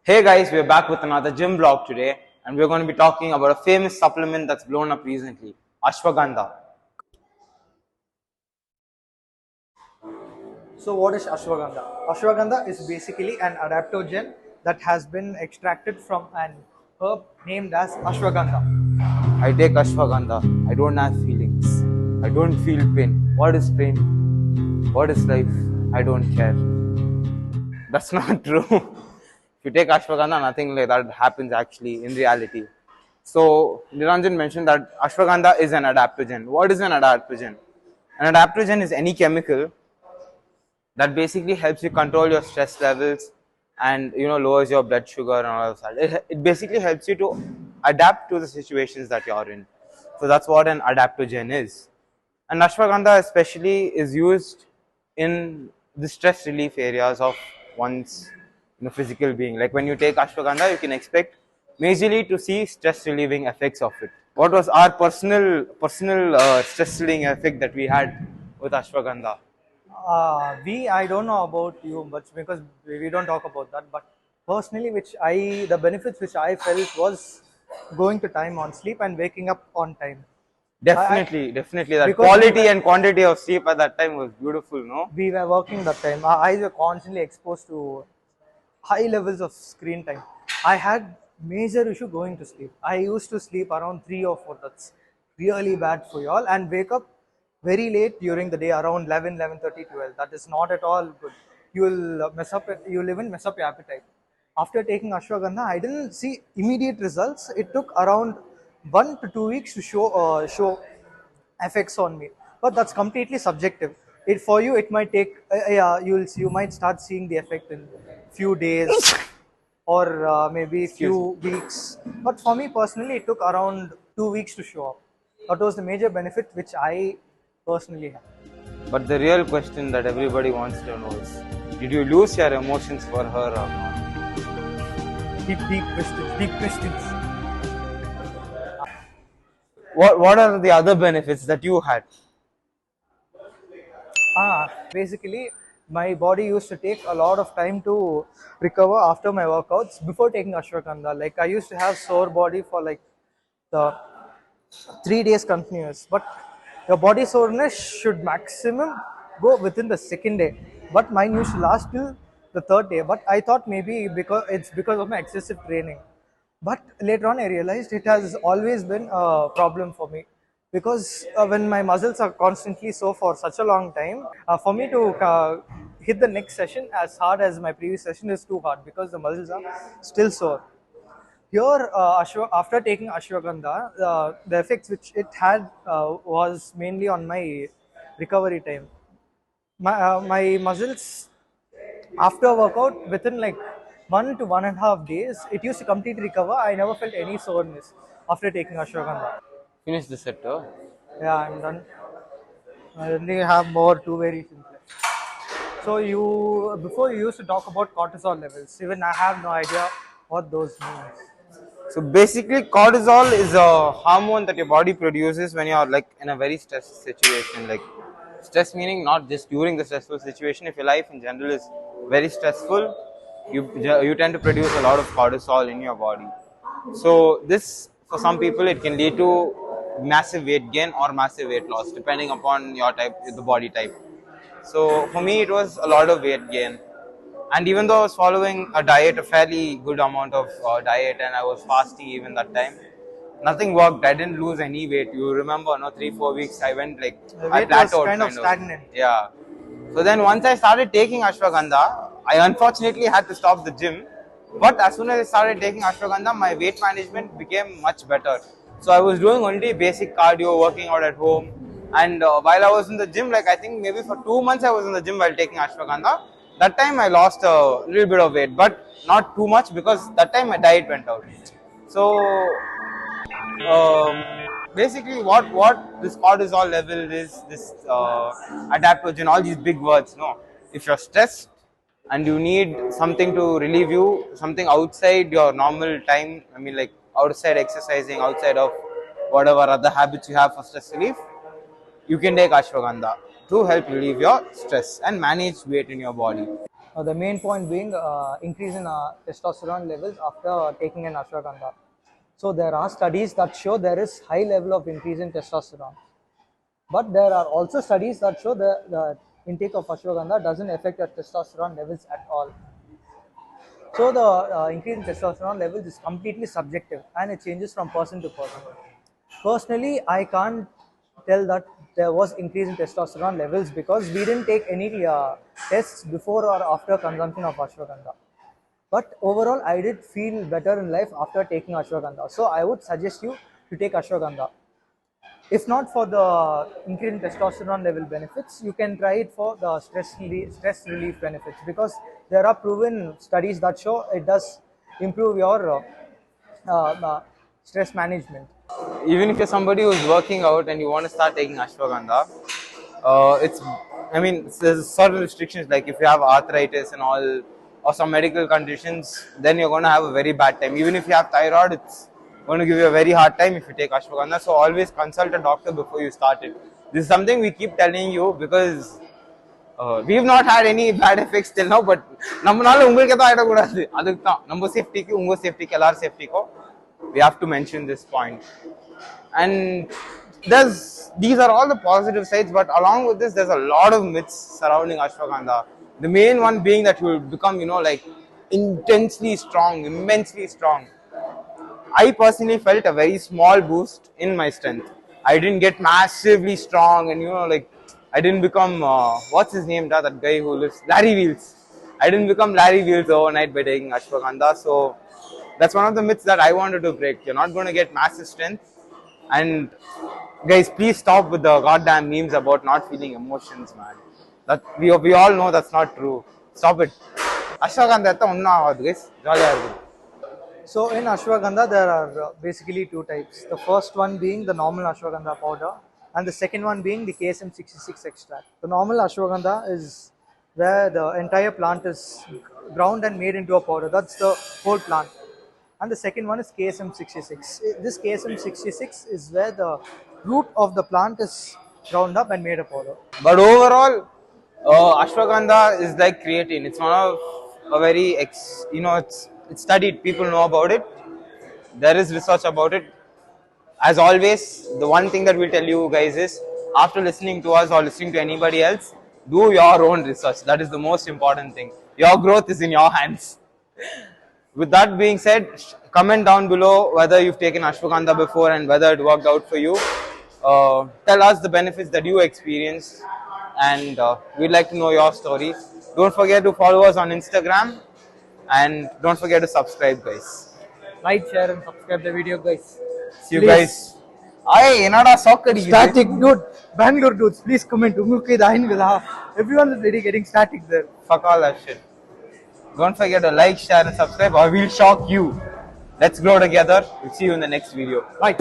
Hey guys, we're back with another gym vlog today, and we're going to be talking about a famous supplement that's blown up recently, Ashwagandha. So what is ashwagandha? Ashwagandha is basically an adaptogen that has been extracted from an herb named as ashwagandha. I take Ashwagandha. I don't have feelings. I don't feel pain. What is pain? What is life? I don't care. That's not true. If you take Ashwagandha, nothing like that happens actually in reality. So, Niranjan mentioned that Ashwagandha is an adaptogen. What is an adaptogen? An adaptogen is any chemical that basically helps you control your stress levels and lowers your blood sugar and all of that. It basically helps you to adapt to the situations that you're in. So that's what an adaptogen is. And ashwagandha especially is used in the stress relief areas of one's physical being. Like when you take ashwagandha, you can expect majorly to see stress relieving effects of it. What was our personal stress relieving effect that we had with ashwagandha? I don't know about you much because we don't talk about that. But personally, the benefits which I felt was going to time on sleep and waking up on time. Definitely. That Because quality and quantity of sleep at that time was beautiful, no? we were working that time, our eyes were constantly exposed to high levels of screen time. I had major issue going to sleep. I used to sleep around 3 or 4. That's really bad for y'all, and wake up very late during the day around 11, 11:30, 12. That is not at all good. You'll even mess up your appetite. After taking ashwagandha, I didn't see immediate results. It took around 1 to 2 weeks to show effects on me, but that's completely subjective. It for you it might take yeah, you might start seeing the effect in few days or maybe Excuse few me. weeks, but for me personally it took around 2 weeks to show up. That was the major benefit which I personally had. But the real question that everybody wants to know is, did you lose your emotions for her or not? Deep questions. What are the other benefits that you had? Basically, my body used to take a lot of time to recover after my workouts before taking ashwagandha. Like I used to have sore body for like the 3 days continuous, but your body soreness should maximum go within the second day, but mine used to last till the third day. But I thought maybe because of my excessive training, but later on I realized it has always been a problem for me, because when my muscles are constantly sore for such a long time, for me to hit the next session as hard as my previous session is too hard because the muscles are still sore. Here, after taking ashwagandha, the effects which it had was mainly on my recovery time. My muscles after workout within like 1 to 1.5 days, it used to completely recover. I never felt any soreness after taking ashwagandha. Finish the sector. Yeah, I'm done. I only have more two variations left. So you before you used to talk about cortisol levels. Even I have no idea what those means. So basically, cortisol is a hormone that your body produces when you're like in a very stressed situation. Like stress meaning not just during the stressful situation. If your life in general is very stressful, you tend to produce a lot of cortisol in your body. So this, for some people, it can lead to massive weight gain or massive weight loss, depending upon your type, the body type. So for me, it was a lot of weight gain. And even though I was following a diet, a fairly good amount of diet, and I was fasting even that time, nothing worked. I didn't lose any weight. You remember, no, 3 4 weeks I went like The I weight was plateaued kind of kind of. stagnant. Yeah. So then once I started taking ashwagandha, I unfortunately had to stop the gym. But as soon as I started taking ashwagandha, my weight management became much better. So I was doing only basic cardio, working out at home, and while I was in the gym, like I think maybe for 2 months I was in the gym while taking ashwagandha. That time I lost a little bit of weight, but not too much because that time my diet went out. So um, basically what this cortisol level is, this adaptogen, all these big words, no, if you're stressed and you need something to relieve you, something outside your normal time, I mean like outside exercising, outside of whatever other habits you have for stress relief, you can take ashwagandha to help relieve your stress and manage weight in your body. The main point being increase in testosterone levels after taking an ashwagandha. So there are studies that show there is high level of increase in testosterone. But there are also studies that show the intake of ashwagandha doesn't affect your testosterone levels at all. So the increase in testosterone levels is completely subjective and it changes from person to person. Personally, I can't tell that there was increase in testosterone levels because we didn't take any tests before or after consumption of ashwagandha. But overall, I did feel better in life after taking ashwagandha. So I would suggest you to take ashwagandha. If not for the increase in testosterone level benefits, you can try it for the stress relief benefits because there are proven studies that show it does improve your stress management. Even if you're somebody who's working out and you want to start taking ashwagandha, it's, I mean, there's certain restrictions, like if you have arthritis and all, or some medical conditions, then you're going to have a very bad time. Even if you have thyroid, it's going to give you a very hard time if you take ashwagandha. So always consult a doctor before you start it. This is something we keep telling you because we've not had any bad effects till now, but நம்மனால உங்களுக்கு எதுவும் ஆயிடக்கூடாது, அதுக்கு தான் நம்ம சேஃப்டிக்கு உங்க சேஃப்டிக்கு எல்லாரும் சேஃப்டிக்கும் we have to mention this point. And these are all the positive sides, but along with this there's a lot of myths surrounding ashwagandha. The main one being that you will become, like intensely strong, immensely strong. I personally felt a very small boost in my strength. I didn't get massively strong, and like I didn't become what's his name, that guy who lives, Larry Wheels. I didn't become Larry Wheels overnight by taking ashwagandha. So that's one of the myths that I wanted to break. You're not going to get massive strength. And guys, please stop with the goddamn memes about not feeling emotions, man. That we all know that's not true. Stop it. Ashwagandha etta onna avadu guys, jolly irukku. So in ashwagandha there are basically two types. The first one being the normal ashwagandha powder and the second one being the KSM-66 extract. The normal ashwagandha is where the entire plant is ground and made into a powder. That's the whole plant. And the second one is KSM-66. This KSM-66 is where the root of the plant is ground up and made a powder. But overall, ashwagandha is like creatine. It's one of a very it's studied. People know about it. There is research about it. As always, the one thing that we'll tell you guys is, after listening to us or listening to anybody else, do your own research. That is the most important thing. Your growth is in your hands. With that being said, comment down below whether you've taken ashwagandha before and whether it worked out for you. Tell us the benefits that you experienced, and we'd like to know your story. Don't forget to follow us on Instagram, and don't forget to subscribe, guys. Like, share and subscribe the video, guys. See you guys. Aye, enada sokkadi. Static dude, Bangalore dudes, please comment. Everyone is really getting static there. Fuck all that shit. Don't forget to like, share and subscribe or we'll shock you. Let's grow together. We'll see you in the next video. Bye.